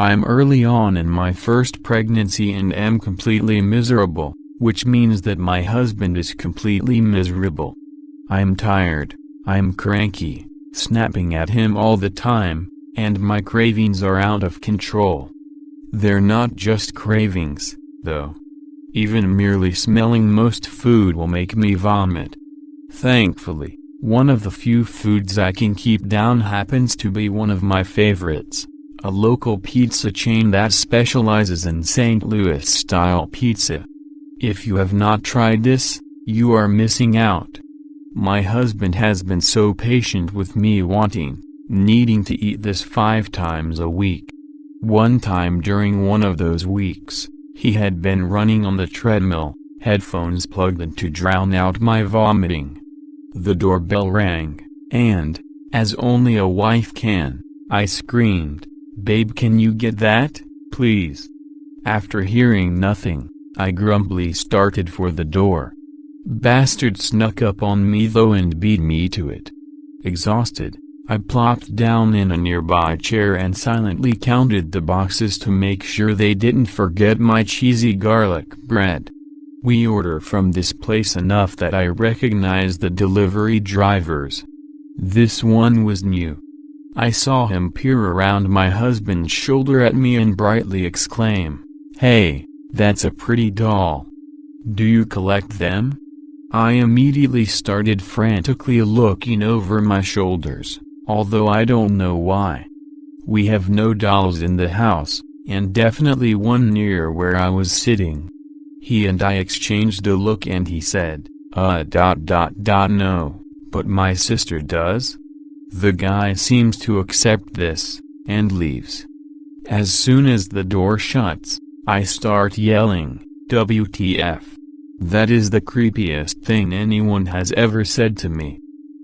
I'm early on in my first pregnancy and am completely miserable, which means that my husband is completely miserable. I'm tired, I'm cranky, snapping at him all the time, and my cravings are out of control. They're not just cravings, though. Even merely smelling most food will make me vomit. Thankfully, one of the few foods I can keep down happens to be one of my favorites, a local pizza chain that specializes in St. Louis-style pizza. If you have not tried this, you are missing out. My husband has been so patient with me needing to eat this 5 times a week. One time during one of those weeks, he had been running on the treadmill, headphones plugged in to drown out my vomiting. The doorbell rang, and, as only a wife can, I screamed, "Babe, can you get that, please?" After hearing nothing, I grumpily started for the door. Bastard snuck up on me though and beat me to it. Exhausted, I plopped down in a nearby chair and silently counted the boxes to make sure they didn't forget my cheesy garlic bread. We order from this place enough that I recognize the delivery drivers. This one was new. I saw him peer around my husband's shoulder at me and brightly exclaim, "Hey, that's a pretty doll. Do you collect them?" I immediately started frantically looking over my shoulders, although I don't know why. We have no dolls in the house, and definitely one near where I was sitting. He and I exchanged a look and he said, no, but my sister does?" The guy seems to accept this, and leaves. As soon as the door shuts, I start yelling, "WTF. That is the creepiest thing anyone has ever said to me."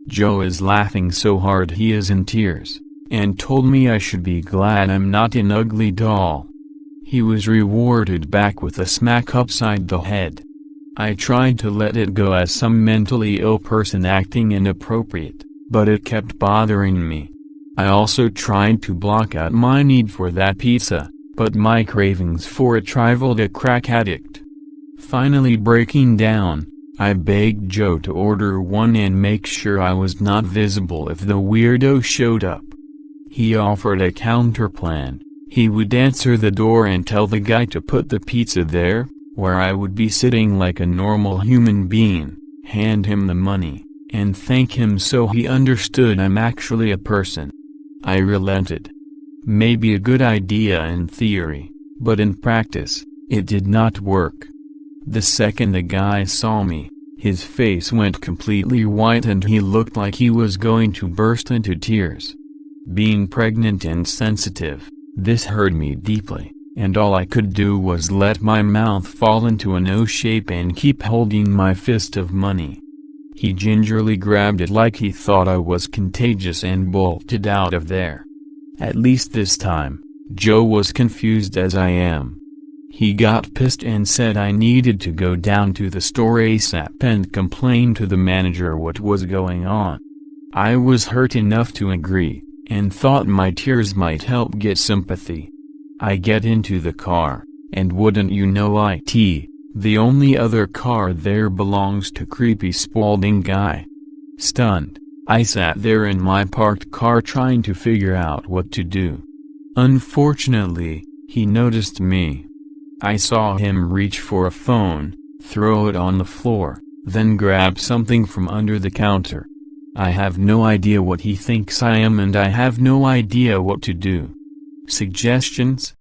Joe is laughing so hard he is in tears, and told me I should be glad I'm not an ugly doll. He was rewarded back with a smack upside the head. I tried to let it go as some mentally ill person acting inappropriate, but it kept bothering me. I also tried to block out my need for that pizza, but my cravings for it rivaled a crack addict. Finally breaking down, I begged Joe to order one and make sure I was not visible if the weirdo showed up. He offered a counterplan. He would answer the door and tell the guy to put the pizza there, where I would be sitting like a normal human being, hand him the money, and thank him so he understood I'm actually a person. I relented. Maybe a good idea in theory, but in practice, it did not work. The second the guy saw me, his face went completely white and he looked like he was going to burst into tears. Being pregnant and sensitive, this hurt me deeply, and all I could do was let my mouth fall into an O shape and keep holding my fist of money. He gingerly grabbed it like he thought I was contagious and bolted out of there. At least this time, Joe was confused as I am. He got pissed and said I needed to go down to the store ASAP and complain to the manager what was going on. I was hurt enough to agree, and thought my tears might help get sympathy. I get into the car, and wouldn't you know the only other car there belongs to creepy Spaulding guy. Stunned, I sat there in my parked car trying to figure out what to do. Unfortunately, he noticed me. I saw him reach for a phone, throw it on the floor, then grab something from under the counter. I have no idea what he thinks I am and I have no idea what to do. Suggestions?